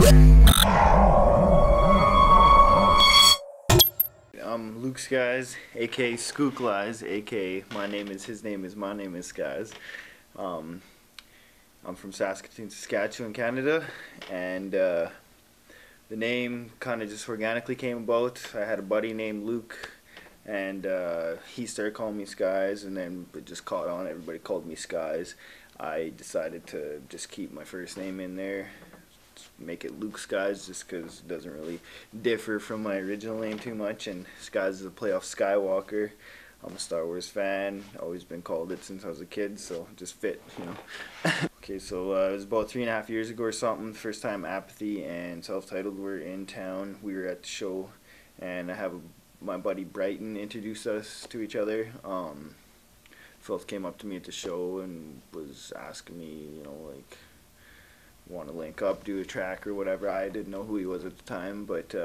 I'm Luke Skies, aka Skook Lies, aka his name is, my name is Skies. I'm from Saskatoon, Saskatchewan, Canada, and the name kind of just organically came about. I had a buddy named Luke, and he started calling me Skies, and then it just caught on. Everybody called me Skies. I decided to just keep my first name in there, make it Luke Skies, just because it doesn't really differ from my original name too much, and Skies is a play off Skywalker. I'm a Star Wars fan, always been called it since I was a kid, so it just fit, you know. Okay, so it was about 3.5 years ago or something, first time Apathy and Self-Titled were in town. We were at the show, and I have my buddy Brighton introduced us to each other. Filth came up to me at the show and was asking me, you know, like, want to link up, do a track or whatever. I didn't know who he was at the time, but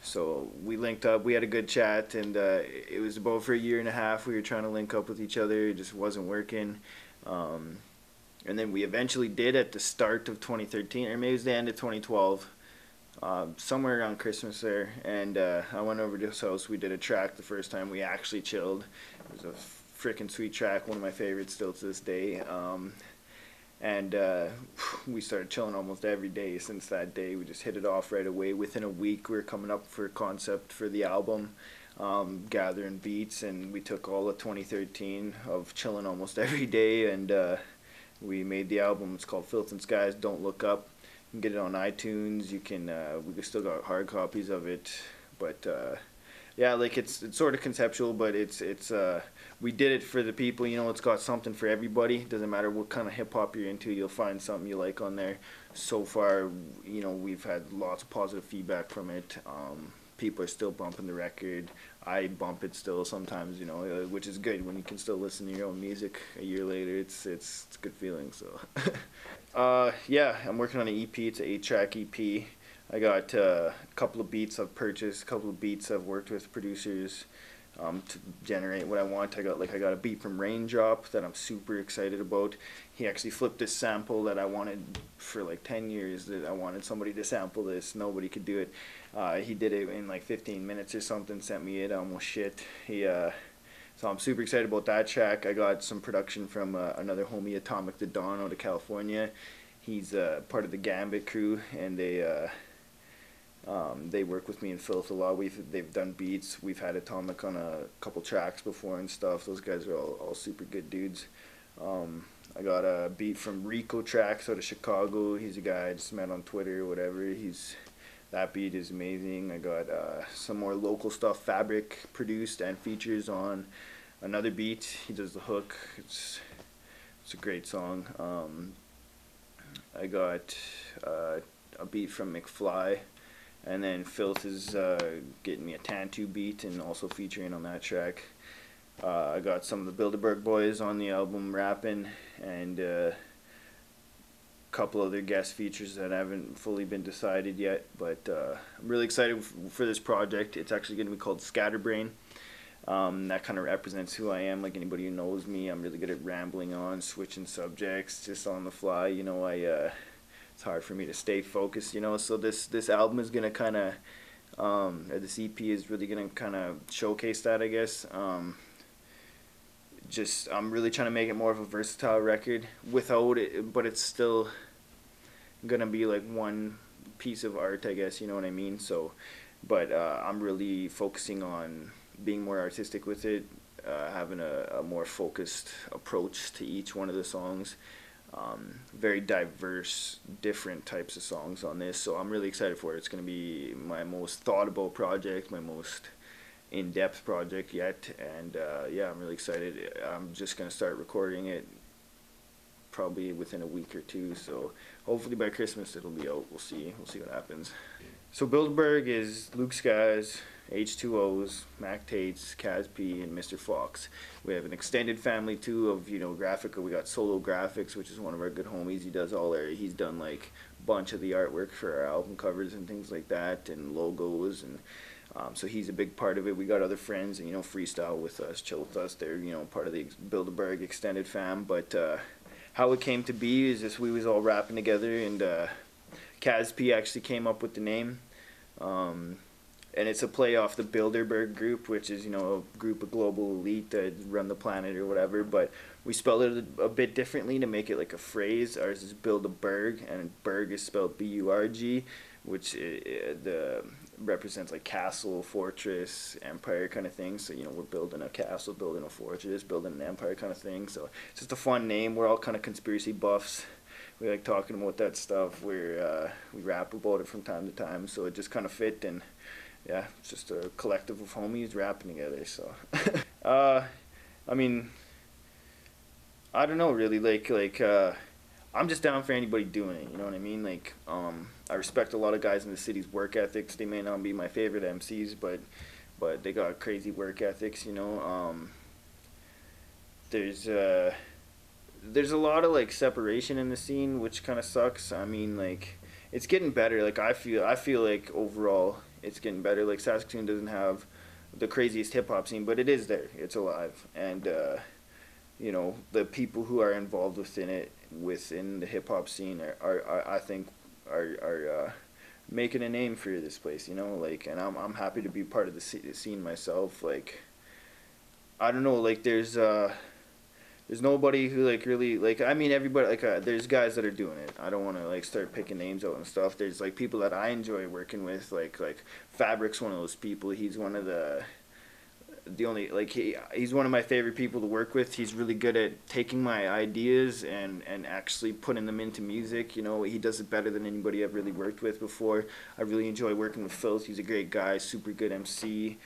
so we linked up. We had a good chat, and it was about for 1.5 years we were trying to link up with each other. It just wasn't working. And then we eventually did at the start of 2013, or maybe it was the end of 2012, somewhere around Christmas there. And I went over to his house. We did a track the first time. We actually chilled. It was a freaking sweet track, one of my favorites still to this day. And we started chilling almost every day since that day. We just hit it off right away. Within a week, we were coming up for a concept for the album, gathering beats, and we took all of 2013 of chilling almost every day, and we made the album. It's called Filth and Skies, Don't Look Up. You can get it on iTunes. You can, we still got hard copies of it, but yeah, like it's sort of conceptual, but it's we did it for the people, you know. It's got something for everybody. Doesn't matter what kind of hip hop you're into, you'll find something you like on there. So far, you know, we've had lots of positive feedback from it. People are still bumping the record. I bump it still sometimes, you know, which is good when you can still listen to your own music a year later. It's a good feeling. So yeah, I'm working on an EP. It's an 8-track EP. I got a couple of beats I've purchased, a couple of beats I've worked with producers to generate what I want. I got a beat from Raindrop that I'm super excited about. He actually flipped this sample that I wanted for like 10 years, that I wanted somebody to sample this. Nobody could do it. He did it in like 15 minutes or something, sent me it, I almost shit. So I'm super excited about that track. I got some production from another homie, Atomic the Dawn, out of California. He's part of the Gambit crew, and they work with me in Filth a lot. They've done beats. We've had Atomic on a couple tracks before and stuff. Those guys are all super good dudes. I got a beat from Rico Tracks out of Chicago. He's a guy I just met on Twitter or whatever. That beat is amazing. I got some more local stuff. Fabric produced and features on another beat. He does the hook. It's a great song. I got a beat from McFly. And then Filth is getting me a Tantu beat and also featuring on that track. I got some of the Bilderberg boys on the album rapping, and a couple other guest features that haven't fully been decided yet. But I'm really excited for this project. It's actually going to be called Scatterbrain. That kind of represents who I am. Like anybody who knows me, I'm really good at rambling on, switching subjects just on the fly. You know, it's hard for me to stay focused, you know. So this album is gonna kind of, or this EP is really gonna kind of showcase that, I guess. I'm really trying to make it more of a versatile record without it, but it's still gonna be like one piece of art, I guess. You know what I mean? So, but I'm really focusing on being more artistic with it, having a more focused approach to each one of the songs. Very diverse, different types of songs on this, so I'm really excited for it. It's going to be my most thought about project, my most in-depth project yet, and yeah, I'm really excited. I'm just going to start recording it probably within a week or two, so hopefully by Christmas it'll be out. We'll see what happens. So Bilderberg is Luke Skies, H2Os, Mac Tates, Kaz P, and Mr. Fox. We have an extended family too of, you know, Graphica. We got Solo Graphics, which is one of our good homies. He's done like a bunch of the artwork for our album covers and things like that, and logos, and so he's a big part of it. We got other friends, and, you know, Freestyle with us, Chill with us. They're, you know, part of the Bilderberg extended fam. But how it came to be is just we was all rapping together, and Casp actually came up with the name. And it's a play off the Bilderberg group, which is, you know, a group of global elite that run the planet or whatever, but we spelled it a bit differently to make it like a phrase. Ours is Build a Berg, and Berg is spelled B-U-R-G, which represents like castle, fortress, empire kind of thing. So, you know, we're building a castle, building a fortress, building an empire kind of thing. So it's just a fun name. We're all kind of conspiracy buffs. We like talking about that stuff. We rap about it from time to time, so it just kind of fit, and yeah, it's just a collective of homies rapping together. So I mean, I don't know really, like I'm just down for anybody doing it, you know what I mean? Like I respect a lot of guys in the city's work ethics. They may not be my favorite MCs, but they got crazy work ethics, you know. There's a lot of like separation in the scene, which kind of sucks. I mean, like it's getting better. Like I feel like overall it's getting better. Like Saskatoon doesn't have the craziest hip hop scene, but it is there. It's alive, and you know, the people who are involved within the hip hop scene I think are making a name for this place. You know, like, and I'm happy to be part of the scene myself. Like, I don't know, like there's nobody who like really, like, I mean everybody, like there's guys that are doing it. I don't want to like start picking names out and stuff. There's like people that I enjoy working with, like Fabric's one of those people. He's one of the only, like, he's one of my favorite people to work with. He's really good at taking my ideas and actually putting them into music. You know, he does it better than anybody I've really worked with before. I really enjoy working with Filth. He's a great guy, super good MC.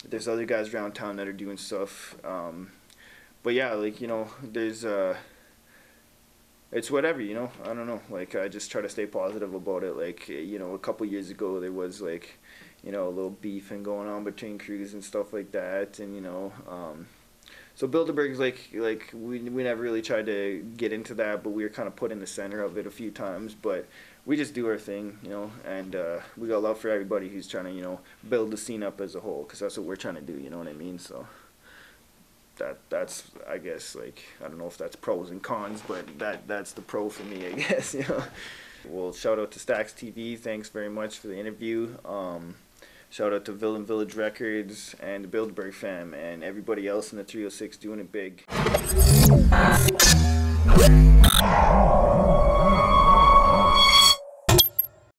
There's other guys around town that are doing stuff. But yeah, like, you know, there's it's whatever, you know. I don't know, like I just try to stay positive about it. Like, you know, a couple years ago there was like, you know, a little beefing going on between crews and stuff like that, and you know, so Bilderberg's like we never really tried to get into that, but we were kind of put in the center of it a few times. But we just do our thing, you know, and we got love for everybody who's trying to, you know, build the scene up as a whole, because that's what we're trying to do, you know what I mean? So that's I guess, like, I don't know if that's pros and cons, but that's the pro for me, I guess, you know. Well, shout out to Staxx TV. Thanks very much for the interview. Shout out to Villain Village Records and the Bilderberg fam and everybody else in the 306 doing it big.